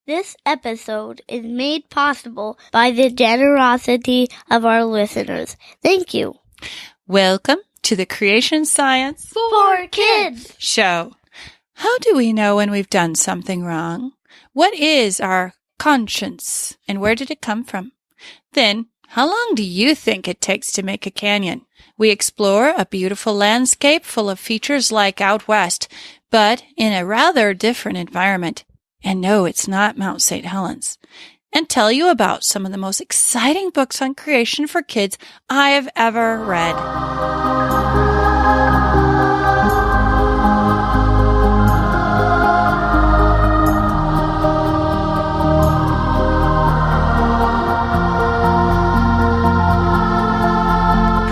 This episode is made possible by the generosity of our listeners. Thank you. Welcome to the Creation Science For Kids show. How do we know when we've done something wrong? What is our conscience and where did it come from? Then, how long do you think it takes to make a canyon? We explore a beautiful landscape full of features like out west, but in a rather different environment. And no, it's not Mount St. Helens. And tell you about some of the most exciting books on creation for kids I've ever read.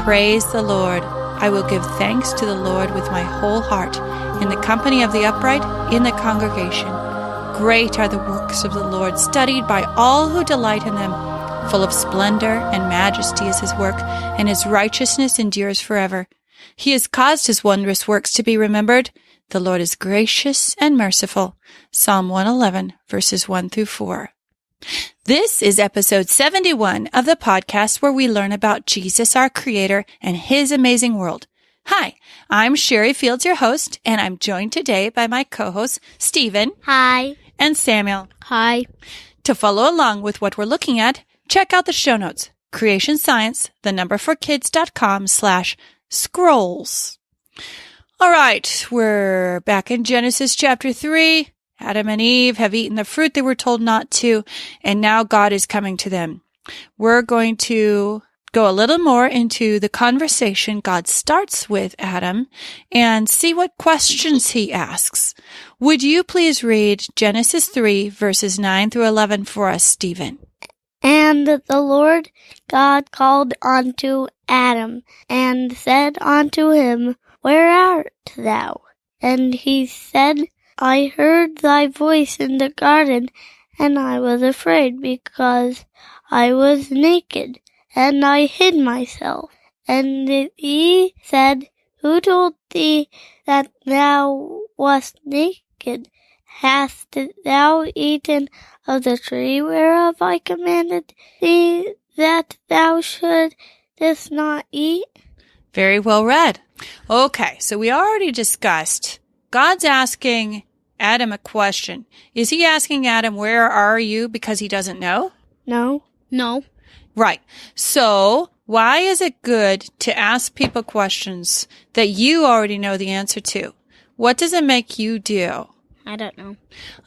Praise the Lord. I will give thanks to the Lord with my whole heart, in the company of the upright, in the congregation. Great are the works of the Lord, studied by all who delight in them. Full of splendor and majesty is his work, and his righteousness endures forever. He has caused his wondrous works to be remembered. The Lord is gracious and merciful. Psalm 111, verses 1 through 4. This is episode 71 of the podcast where we learn about Jesus, our Creator, and his amazing world. Hi, I'm Sherry Fields, your host, and I'm joined today by my co-hosts, Stephen. Hi. And Samuel. Hi. To follow along with what we're looking at, check out the show notes, Creation Science, kids.com/scrolls. All right, we're back in Genesis chapter 3. Adam and Eve have eaten the fruit they were told not to, and now God is coming to them. We're going to go a little more into the conversation God starts with Adam and see what questions he asks. Would you please read Genesis 3, verses 9 through 11 for us, Stephen? And the Lord God called unto Adam, and said unto him, Where art thou? And he said, I heard thy voice in the garden, and I was afraid, because I was naked, and I hid myself. And he said, Who told thee that thou wast naked? Hast thou eaten of the tree whereof I commanded thee that thou shouldest not eat? Very well read. Okay, so we already discussed God's asking Adam a question. Is he asking Adam, where are you, because he doesn't know? No. Right. So why is it good to ask people questions that you already know the answer to? What does it make you do? I don't know.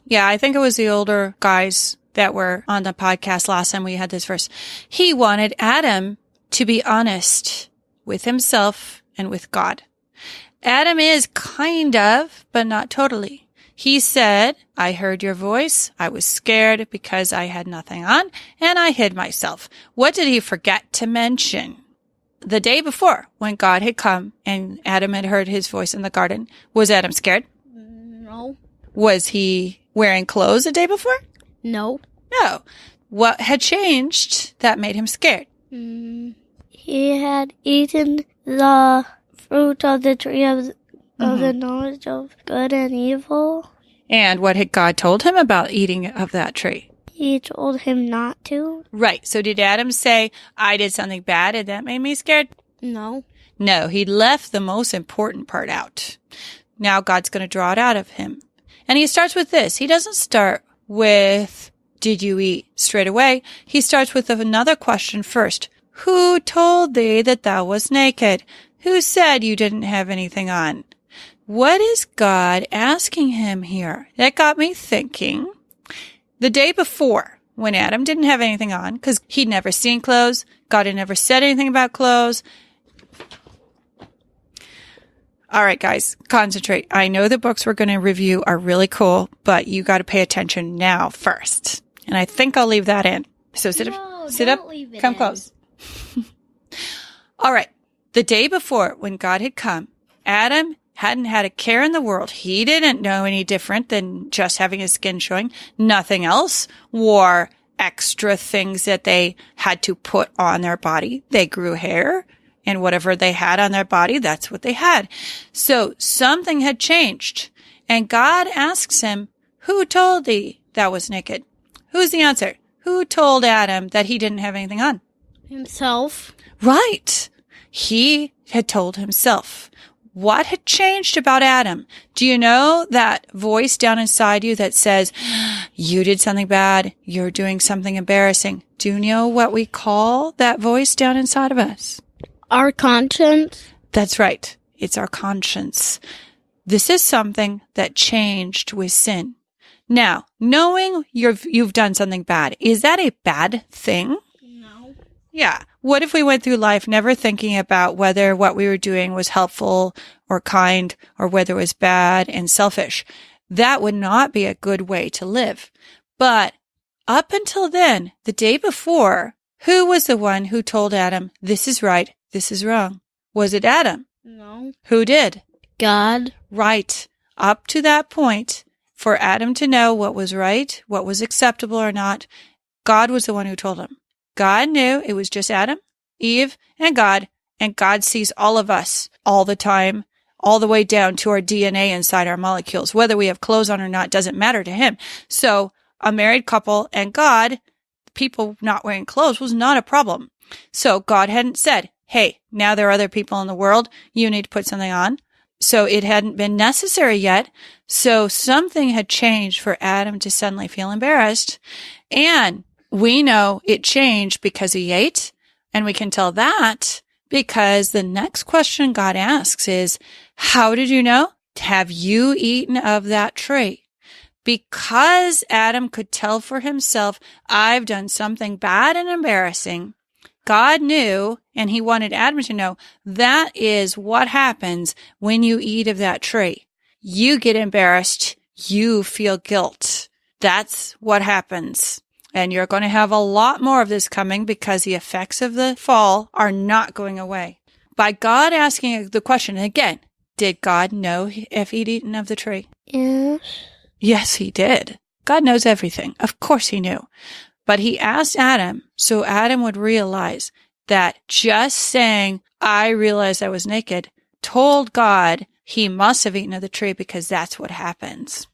Yeah, I think it was the older guys that were on the podcast last time we had this verse. He wanted Adam to be honest with himself and with God. Adam is kind of, but not totally. He said, I heard your voice. I was scared because I had nothing on, and I hid myself. What did he forget to mention? The day before, when God had come and Adam had heard his voice in the garden, was Adam scared? No. Was he wearing clothes the day before? No. No. What had changed that made him scared? He had eaten the fruit of the tree of the knowledge of good and evil. And what had God told him about eating of that tree? He told him not to. Right. So did Adam say, I did something bad and that made me scared? No. No, he left the most important part out. Now God's going to draw it out of him. And he starts with this. He doesn't start with, did you eat straight away? He starts with another question first. Who told thee that thou wast naked? Who said you didn't have anything on? What is God asking him here? That got me thinking. The day before, when Adam didn't have anything on, because he'd never seen clothes, God had never said anything about clothes. All right, guys, concentrate. I know the books we're going to review are really cool, but you got to pay attention now first. And I think I'll leave that in. So sit up, come close. All right. The day before, when God had come, Adam hadn't had a care in the world. He didn't know any different than just having his skin showing. Nothing else. Wore extra things that they had to put on their body. They grew hair, and whatever they had on their body, that's what they had. So something had changed. And God asks him, who told thee thou was naked? Who's the answer? Who told Adam that he didn't have anything on? Himself. Right. He had told himself. What had changed about Adam? Do you know that voice down inside you that says, you did something bad, you're doing something embarrassing? Do you know what we call that voice down inside of us? Our conscience. That's right. It's our conscience. This is something that changed with sin. Now, knowing you've done something bad, is that a bad thing? No. Yeah. What if we went through life never thinking about whether what we were doing was helpful or kind or whether it was bad and selfish? That would not be a good way to live. But up until then, the day before, who was the one who told Adam, this is right, this is wrong? Was it Adam? No. Who did? God. Right. Up to that point, for Adam to know what was right, what was acceptable or not, God was the one who told him. God knew it was just Adam, Eve, and God sees all of us all the time, all the way down to our DNA inside our molecules. Whether we have clothes on or not doesn't matter to him. So a married couple and God, people not wearing clothes was not a problem. So God hadn't said, hey, now there are other people in the world, you need to put something on. So it hadn't been necessary yet. So something had changed for Adam to suddenly feel embarrassed. And we know it changed because he ate. And we can tell that because the next question God asks is, how did you know? Have you eaten of that tree? Because Adam could tell for himself, I've done something bad and embarrassing. God knew, and he wanted Adam to know, that is what happens when you eat of that tree. You get embarrassed. You feel guilt. That's what happens. And you're going to have a lot more of this coming because the effects of the fall are not going away. By God asking the question again, did God know if he'd eaten of the tree? Yes. Yes, he did. God knows everything. Of course he knew. But he asked Adam so Adam would realize that just saying, I realized I was naked, told God he must have eaten of the tree because that's what happens.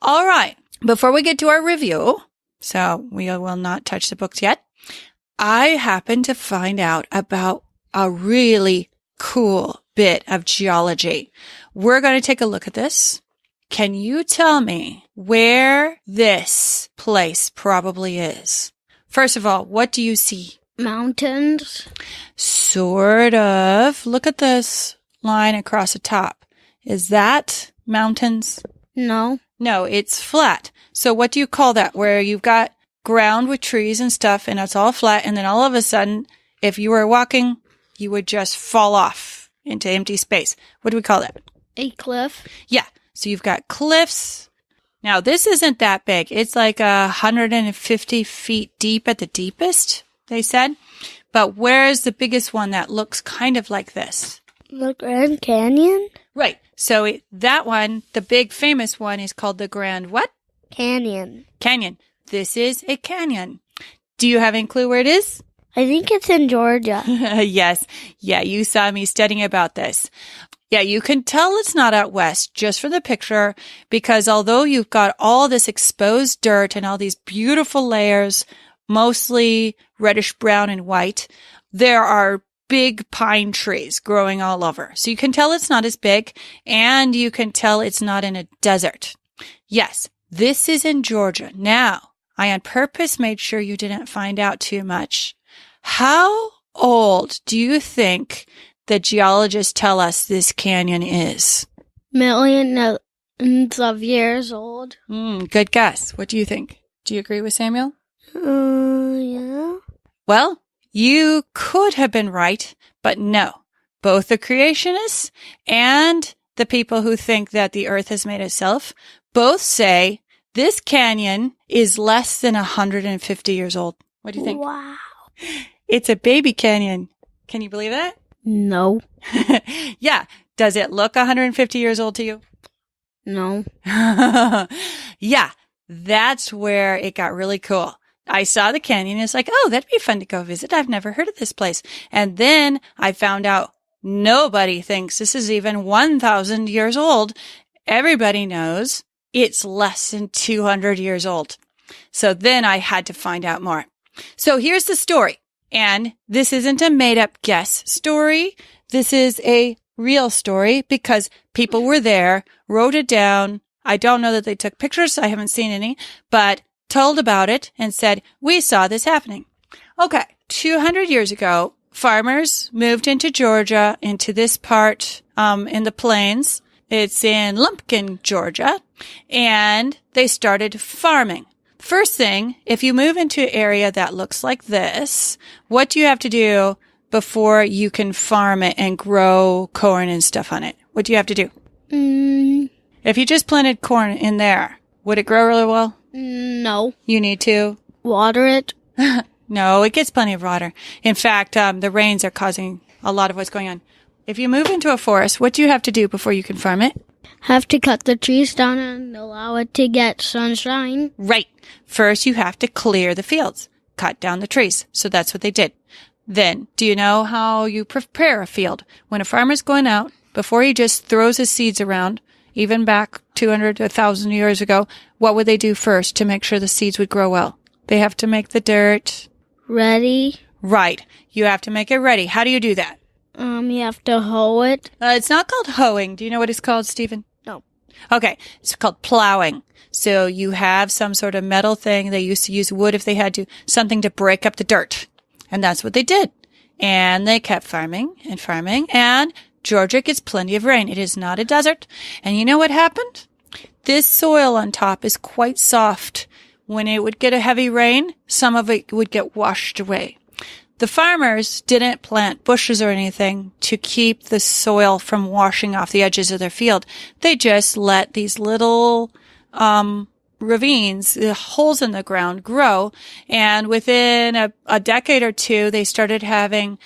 All right. Before we get to our review, so we will not touch the books yet, I happened to find out about a really cool bit of geology. We're going to take a look at this. Can you tell me where this place probably is? First of all, what do you see? Mountains. Sort of. Look at this line across the top. Is that mountains? No. No, it's flat. So what do you call that? Where you've got ground with trees and stuff and it's all flat and then all of a sudden, if you were walking, you would just fall off into empty space. What do we call that? A cliff. Yeah. So you've got cliffs. Now, this isn't that big. It's like 150 feet deep at the deepest, they said. But where is the biggest one that looks kind of like this? The Grand Canyon? Right. So that one, the big famous one, is called the Grand what? Canyon. Canyon. This is a canyon. Do you have any clue where it is? I think it's in Georgia. Yes. Yeah, you saw me studying about this. Yeah, you can tell it's not out west just from the picture because although you've got all this exposed dirt and all these beautiful layers, mostly reddish brown and white, there are big pine trees growing all over. So you can tell it's not as big and you can tell it's not in a desert. Yes, this is in Georgia. Now, I on purpose made sure you didn't find out too much. How old do you think the geologists tell us this canyon is? Millions of years old. Good guess. What do you think? Do you agree with Samuel? Yeah. Well, you could have been right, but no. Both the creationists and the people who think that the earth has made itself both say this canyon is less than 150 years old. What do you think? Wow. It's a baby canyon. Can you believe that? No. Yeah. Does it look 150 years old to you? No. Yeah. That's where it got really cool. I saw the canyon. It's like, oh, that'd be fun to go visit. I've never heard of this place. And then I found out nobody thinks this is even 1,000 years old. Everybody knows it's less than 200 years old. So then I had to find out more. So here's the story. And this isn't a made-up guess story. This is a real story because people were there, wrote it down. I don't know that they took pictures. I haven't seen any, but told about it and said, we saw this happening. Okay. 200 years ago, farmers moved into Georgia, into this part, in the plains. It's in Lumpkin, Georgia, and they started farming. First thing, if you move into an area that looks like this, what do you have to do before you can farm it and grow corn and stuff on it? What do you have to do? If you just planted corn in there, would it grow really well? No. You need to Water it? No, it gets plenty of water. In fact, the rains are causing a lot of what's going on. If you move into a forest, what do you have to do before you can farm it? Have to cut the trees down and allow it to get sunshine. Right. First, you have to clear the fields, cut down the trees. So that's what they did. Then, do you know how you prepare a field? When a farmer's going out, before he just throws his seeds around, even back 200 to 1,000 years ago, what would they do first to make sure the seeds would grow well? They have to make the dirt Ready? right. You have to make it ready. How do you do that? You have to hoe it. It's not called hoeing. Do you know what it's called, Stephen? No. Okay. It's called plowing. So you have some sort of metal thing. They used to use wood if they had to, something to break up the dirt. And that's what they did. And they kept farming, and Georgia gets plenty of rain. It is not a desert. And you know what happened? This soil on top is quite soft. When it would get a heavy rain, some of it would get washed away. The farmers didn't plant bushes or anything to keep the soil from washing off the edges of their field. They just let these little ravines, holes in the ground, grow. And within a decade or two, they started having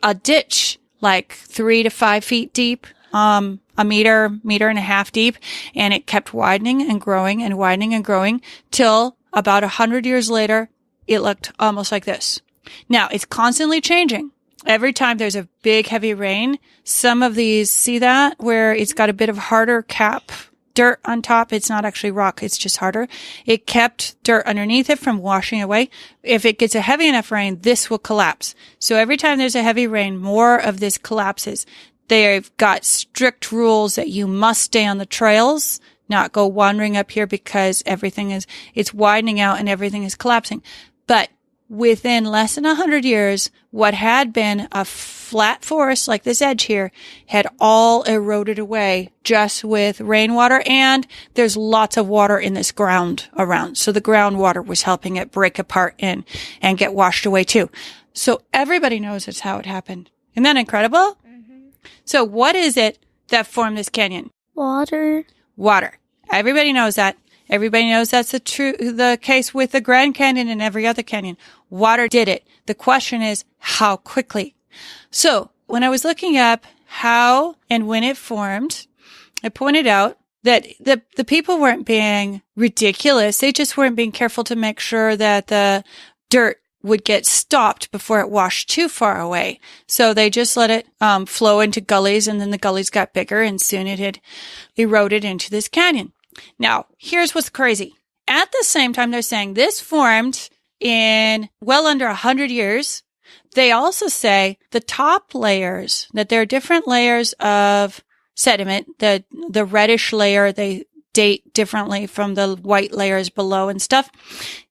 a ditch like 3 to 5 feet deep, a meter and a half deep. And it kept widening and growing and widening and growing till about 100 years later, it looked almost like this. Now, it's constantly changing. Every time there's a big, heavy rain, some of these, see that? Where it's got a bit of harder cap dirt on top. It's not actually rock. It's just harder. It kept dirt underneath it from washing away. If it gets a heavy enough rain, this will collapse. So every time there's a heavy rain, more of this collapses. They've got strict rules that you must stay on the trails, not go wandering up here because it's widening out and everything is collapsing. But within less than 100 years, what had been a flat forest like this edge here had all eroded away just with rainwater, and there's lots of water in this ground around. So the groundwater was helping it break apart and get washed away too. So everybody knows that's how it happened. Isn't that incredible? Mm-hmm. So what is it that formed this canyon? Water. Water. Everybody knows that. Everybody knows that's the case with the Grand Canyon and every other canyon. Water did it. The question is, how quickly? So when I was looking up how and when it formed, I pointed out that the people weren't being ridiculous. They just weren't being careful to make sure that the dirt would get stopped before it washed too far away. So they just let it flow into gullies, and then the gullies got bigger, and soon it had eroded into this canyon. Now, here's what's crazy. At the same time, they're saying this formed in well under 100 years. They also say the top layers, that there are different layers of sediment. The reddish layer, they date differently from the white layers below and stuff.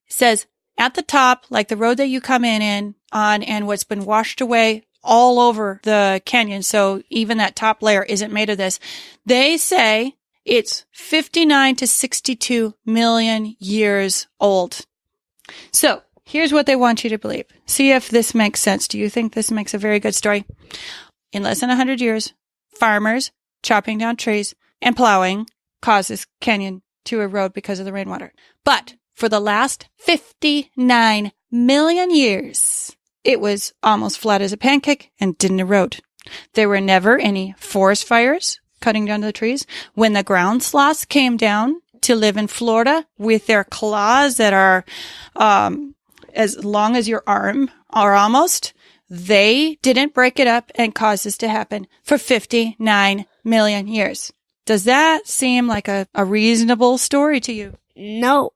It says at the top, like the road that you come in on, and what's been washed away all over the canyon. So even that top layer isn't made of this. They say it's 59 to 62 million years old. So here's what they want you to believe. See if this makes sense. Do you think this makes a very good story? In less than 100 years, farmers chopping down trees and plowing caused this canyon to erode because of the rainwater. But for the last 59 million years, it was almost flat as a pancake and didn't erode. There were never any forest fires cutting down the trees. When the ground sloths came down to live in Florida with their claws that are as long as your arm or almost, they didn't break it up and cause this to happen for 59 million years. Does that seem like a reasonable story to you? No.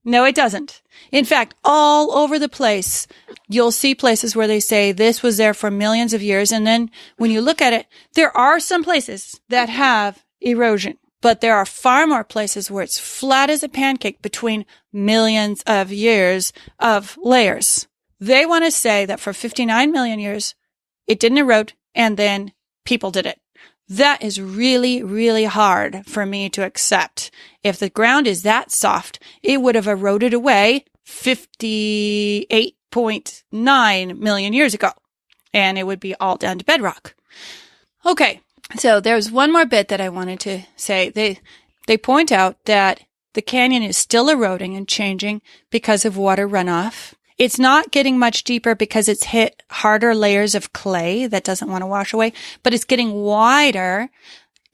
No, it doesn't. In fact, all over the place, you'll see places where they say this was there for millions of years. And then when you look at it, there are some places that have erosion, but there are far more places where it's flat as a pancake between millions of years of layers. They want to say that for 59 million years, it didn't erode, and then people did it. That is really, really hard for me to accept. If the ground is that soft, it would have eroded away 58.9 million years ago, and it would be all down to bedrock. Okay, so there's one more bit that I wanted to say. They point out that the canyon is still eroding and changing because of water runoff. It's not getting much deeper because it's hit harder layers of clay that doesn't want to wash away, but it's getting wider.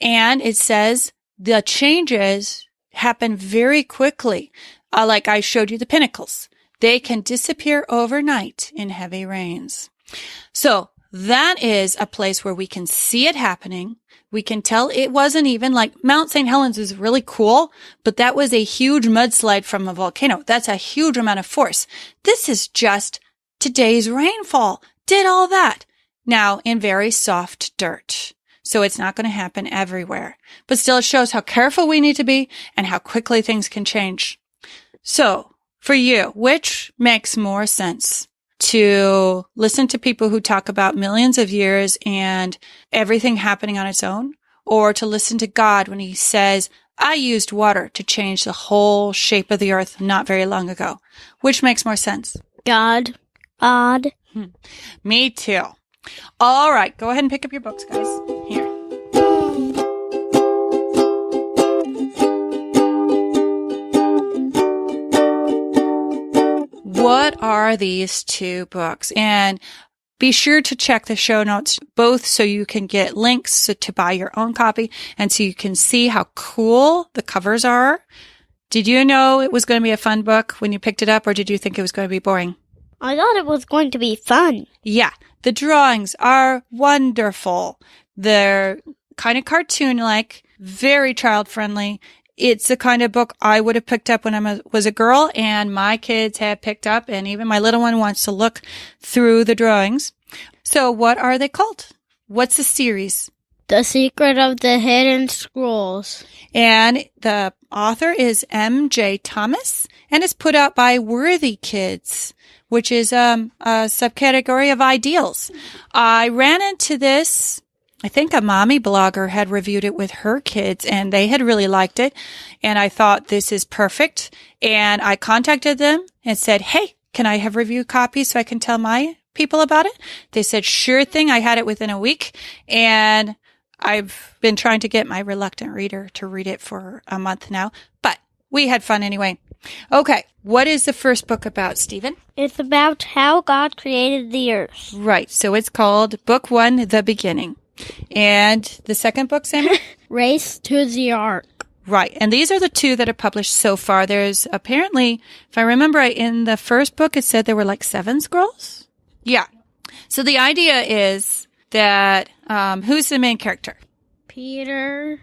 And it says the changes happen very quickly. Like I showed you the pinnacles. They can disappear overnight in heavy rains. So that is a place where we can see it happening. We can tell it wasn't even like Mount St. Helens is really cool, but that was a huge mudslide from a volcano. That's a huge amount of force. This is just today's rainfall. Did all that. Now in very soft dirt. So it's not going to happen everywhere. But still it shows how careful we need to be and how quickly things can change. So for you, which makes more sense? To listen to people who talk about millions of years and everything happening on its own, or to listen to God when he says, I used water to change the whole shape of the earth not very long ago. Which makes more sense? God. Me too. All right, go ahead and pick up your books, guys. Here. What are these two books? And be sure to check the show notes, both so you can get links to buy your own copy and so you can see how cool the covers are. Did you know it was going to be a fun book when you picked it up, or did you think it was going to be boring? I thought it was going to be fun. Yeah, the drawings are wonderful. They're kind of cartoon-like, very child-friendly. It's the kind of book I would have picked up when I was a girl, and my kids have picked up, and even my little one wants to look through the drawings. So what are they called? What's the series? The Secret of the Hidden Scrolls. And the author is M.J. Thomas, and it's put out by Worthy Kids, which is a subcategory of ideals. I ran into this. I think a mommy blogger had reviewed it with her kids and they had really liked it. And I thought this is perfect. And I contacted them and said, hey, can I have review copies so I can tell my people about it? They said, sure thing. I had it within a week. And I've been trying to get my reluctant reader to read it for a month now, but we had fun anyway. Okay. What is the first book about, Stephen? It's about how God created the earth. Right. So it's called Book 1, The Beginning. And the second book, Sammy? Race to the Ark. Right. And these are the two that are published so far. There's apparently, if I remember right, in the first book, it said there were like 7 scrolls. Yeah. So the idea is that, who's the main character? Peter.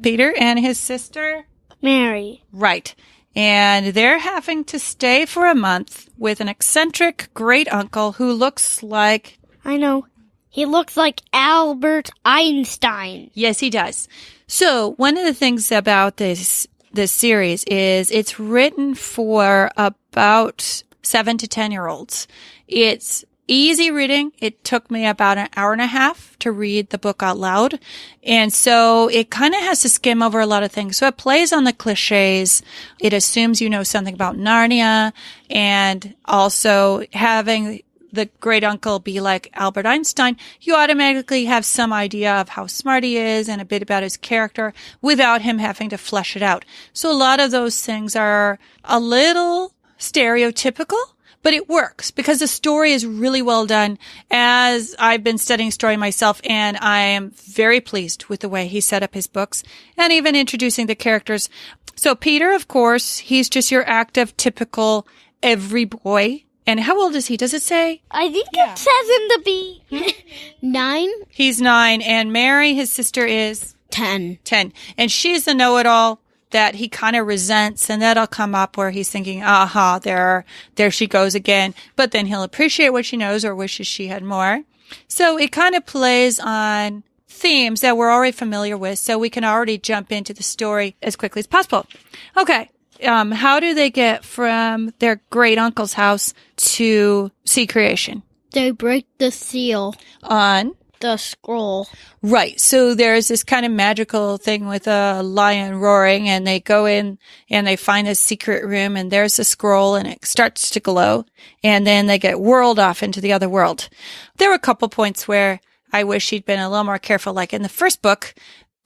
Peter and his sister? Mary. Right. And they're having to stay for a month with an eccentric great uncle who looks like... I know. He looks like Albert Einstein. Yes, he does. So one of the things about this series is it's written for about 7 to 10-year-olds. It's easy reading. It took me about an hour and a half to read the book out loud. And so it kind of has to skim over a lot of things. So it plays on the cliches. It assumes you know something about Narnia, and also having the great uncle be like Albert Einstein, you automatically have some idea of how smart he is and a bit about his character without him having to flesh it out. So a lot of those things are a little stereotypical, but it works because the story is really well done. As I've been studying story myself, and I am very pleased with the way he set up his books and even introducing the characters. So Peter, of course, he's just your active, typical every boy. And how old is he? Does it say? I think it says in the 9. He's 9. And Mary, his sister, is? 10. 10. And she's the know-it-all, that he kind of resents, and that'll come up where he's thinking, aha, there she goes again. But then he'll appreciate what she knows or wishes she had more. So it kind of plays on themes that we're already familiar with, so we can already jump into the story as quickly as possible. Okay. How do they get from their great uncle's house to see creation? They break the seal On the scroll. Right. So there's this kind of magical thing with a lion roaring, and they go in and they find this secret room, and there's a scroll, and it starts to glow, and then they get whirled off into the other world. There were a couple points where I wish he'd been a little more careful. Like in the first book,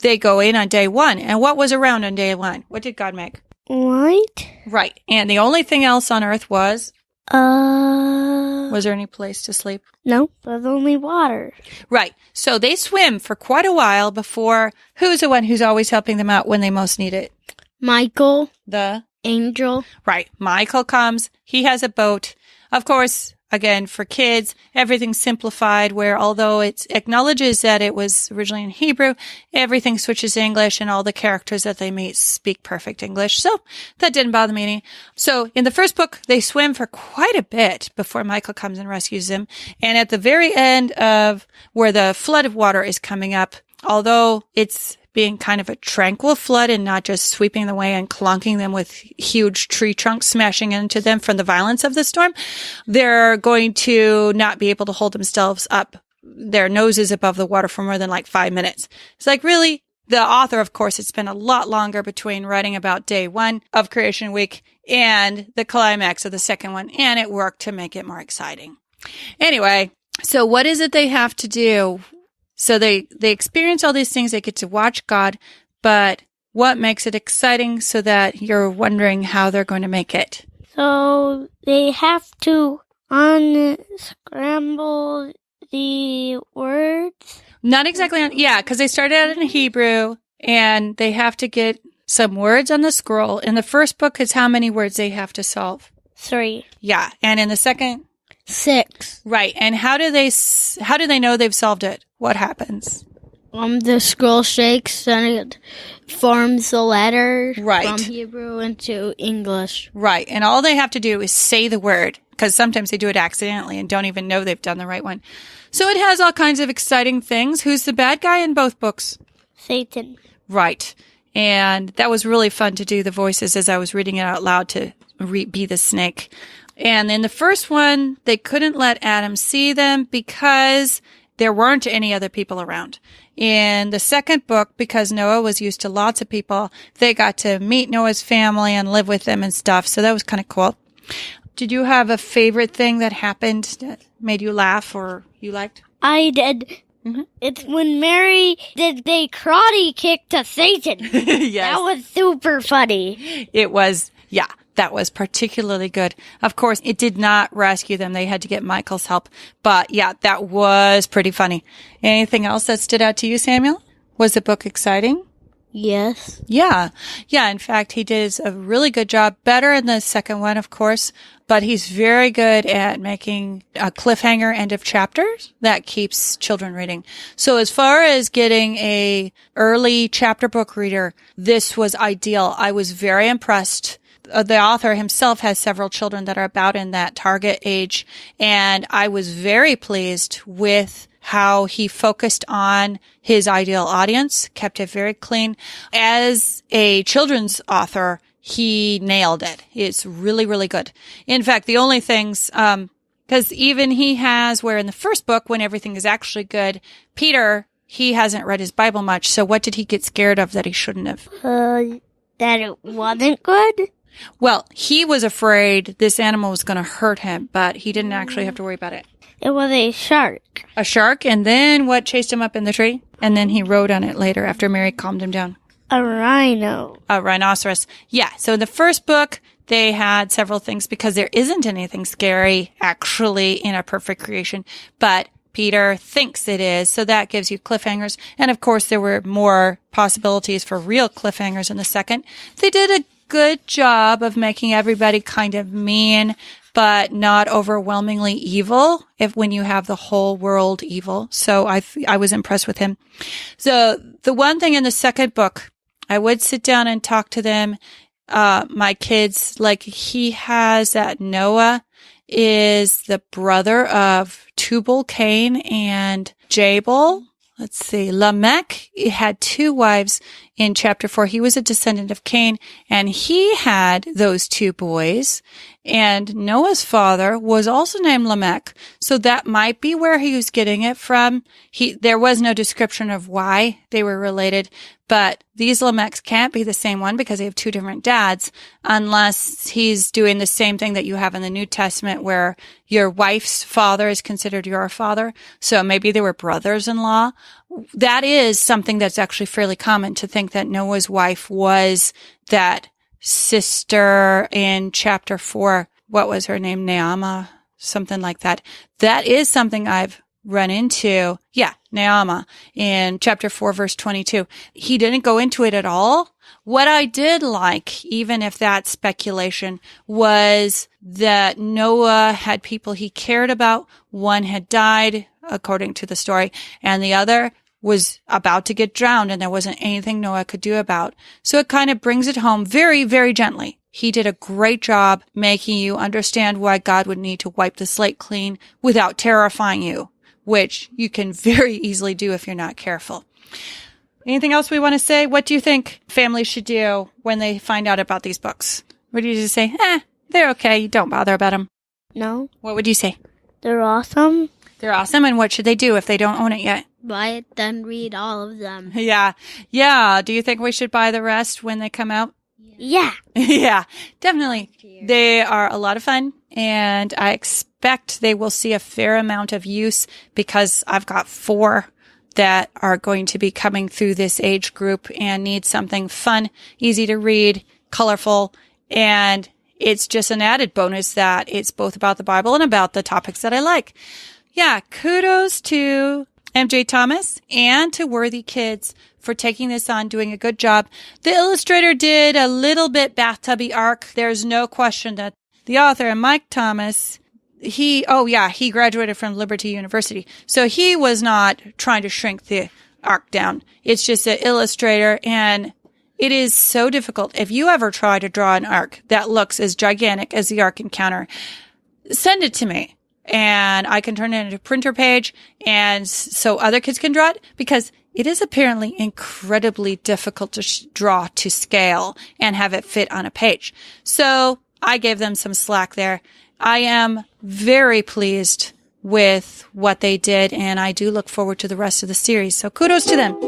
they go in on day one, and what was around on day one? What did God make? Light? Right. And the only thing else on earth was there any place to sleep? No, there's only water. Right. So they swim for quite a while before, who's the one who's always helping them out when they most need it? Michael. The angel. Right. Michael comes. He has a boat. Of course, again, for kids, everything's simplified where although it acknowledges that it was originally in Hebrew, everything switches to English and all the characters that they meet speak perfect English. So that didn't bother me any. So in the first book, they swim for quite a bit before Michael comes and rescues them. And at the very end of where the flood of water is coming up, although it's being kind of a tranquil flood and not just sweeping them away and clunking them with huge tree trunks smashing into them from the violence of the storm, they're going to not be able to hold themselves up, their noses above the water for more than like 5 minutes. It's like, really? The author, of course, had spent a lot longer between writing about day one of Creation Week and the climax of the second one, and it worked to make it more exciting. Anyway, so what is it they have to do? So they experience all these things. They get to watch God, but what makes it exciting so that you're wondering how they're going to make it? So they have to unscramble the words? Not exactly. Yeah, because they started out in Hebrew, and they have to get some words on the scroll. In the first book, it's how many words they have to solve? 3. Yeah, and in the second? 6. Right. And how do they know they've solved it? What happens? The scroll shakes and it forms the letter right. from Hebrew into English. Right. And all they have to do is say the word, because sometimes they do it accidentally and don't even know they've done the right one. So it has all kinds of exciting things. Who's the bad guy in both books? Satan. Right. And that was really fun to do the voices as I was reading it out loud to be the snake. And in the first one, they couldn't let Adam see them because there weren't any other people around. In the second book, because Noah was used to lots of people, they got to meet Noah's family and live with them and stuff. So that was kind of cool. Did you have a favorite thing that happened that made you laugh or you liked? I did. Mm-hmm. It's when Mary did the karate kick to Satan. Yes. That was super funny. It was, yeah. That was particularly good. Of course, it did not rescue them. They had to get Michael's help. But yeah, that was pretty funny. Anything else that stood out to you, Samuel? Was the book exciting? Yes. Yeah. Yeah. In fact, he did a really good job. Better in the second one, of course. But he's very good at making a cliffhanger end of chapters that keeps children reading. So as far as getting a early chapter book reader, this was ideal. I was very impressed. The author himself has several children that are about in that target age, and I was very pleased with how he focused on his ideal audience, kept it very clean. As a children's author, he nailed it. It's really, really good. In fact, the only things, because even he has, where in the first book, when everything is actually good, Peter, he hasn't read his Bible much, so what did he get scared of that he shouldn't have? That it wasn't good? Well, he was afraid this animal was going to hurt him, but he didn't actually have to worry about it. It was a shark. A shark? And then what chased him up in the tree? And then he rode on it later after Mary calmed him down. A rhino. A rhinoceros. Yeah. So in the first book, they had several things because there isn't anything scary actually in A Perfect Creation, but Peter thinks it is. So that gives you cliffhangers. And of course, there were more possibilities for real cliffhangers in the second. They did a good job of making everybody kind of mean, but not overwhelmingly evil when you have the whole world evil. So I was impressed with him. So the one thing in the second book I would sit down and talk to them. My kids, like he has that Noah is the brother of Tubal, Cain, and Jabal. Let's see. Lamech had 2 wives in chapter 4. He was a descendant of Cain, and he had those 2 boys. And Noah's father was also named Lamech. So that might be where he was getting it from. There was no description of why they were related, but these Lamechs can't be the same one because they have 2 different dads, unless he's doing the same thing that you have in the New Testament where your wife's father is considered your father. So maybe they were brothers-in-law. That is something that's actually fairly common, to think that Noah's wife was that sister in chapter 4. What was her name? Naamah, something like that. That is something I've run into. Yeah, Naamah in chapter 4, verse 22. He didn't go into it at all. What I did like, even if that's speculation, was that Noah had people he cared about. One had died, according to the story, and the other was about to get drowned, and there wasn't anything Noah could do about. So it kind of brings it home very, very gently. He did a great job making you understand why God would need to wipe the slate clean without terrifying you, which you can very easily do if you're not careful. Anything else we want to say? What do you think families should do when they find out about these books? Would you just say, they're okay, don't bother about them? No. What would you say? They're awesome. They're awesome, and what should they do if they don't own it yet? Buy it, then read all of them. Yeah. Do you think we should buy the rest when they come out? Yeah. Yeah, definitely. They are a lot of fun, and I expect they will see a fair amount of use because I've got 4 that are going to be coming through this age group and need something fun, easy to read, colorful, and it's just an added bonus that it's both about the Bible and about the topics that I like. Yeah, kudos to MJ Thomas and to Worthy Kids for taking this on, doing a good job. The illustrator did a little bit bathtubby arc. There's no question that the author, Mike Thomas, he graduated from Liberty University. So he was not trying to shrink the arc down. It's just an illustrator, and it is so difficult. If you ever try to draw an arc that looks as gigantic as the Ark Encounter, send it to me. And I can turn it into a printer page, and so other kids can draw it, because it is apparently incredibly difficult to draw to scale and have it fit on a page. So I gave them some slack there. I am very pleased with what they did, and I do look forward to the rest of the series. So kudos to them.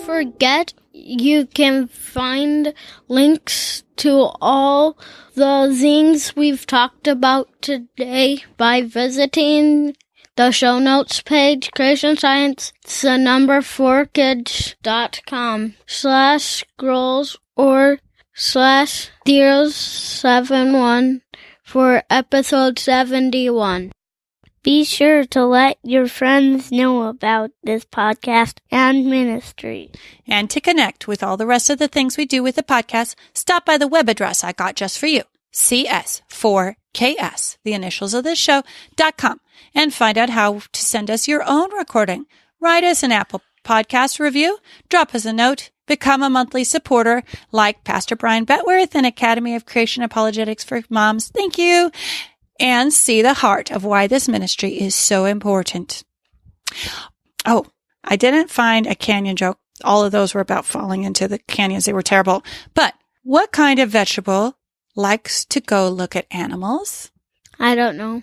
Forget you can find links to all the things we've talked about today by visiting the show notes page, creationscience4kids.com/scrolls or /071 for episode 71. Be sure to let your friends know about this podcast and ministry. And to connect with all the rest of the things we do with the podcast, stop by the web address I got just for you, cs4ks, the initials of this show, .com, and find out how to send us your own recording. Write us an Apple Podcast review, drop us a note, become a monthly supporter like Pastor Brian Betworth and Academy of Creation Apologetics for Moms. Thank you. And see the heart of why this ministry is so important. Oh, I didn't find a canyon joke. All of those were about falling into the canyons. They were terrible. But what kind of vegetable likes to go look at animals? I don't know.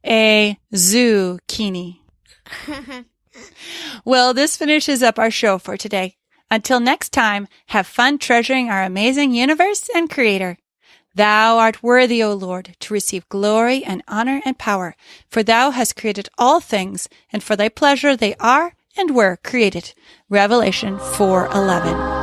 A zucchini. Well, this finishes up our show for today. Until next time, have fun treasuring our amazing universe and Creator. Thou art worthy, O Lord, to receive glory and honor and power, for thou hast created all things, and for thy pleasure they are and were created. Revelation 4:11.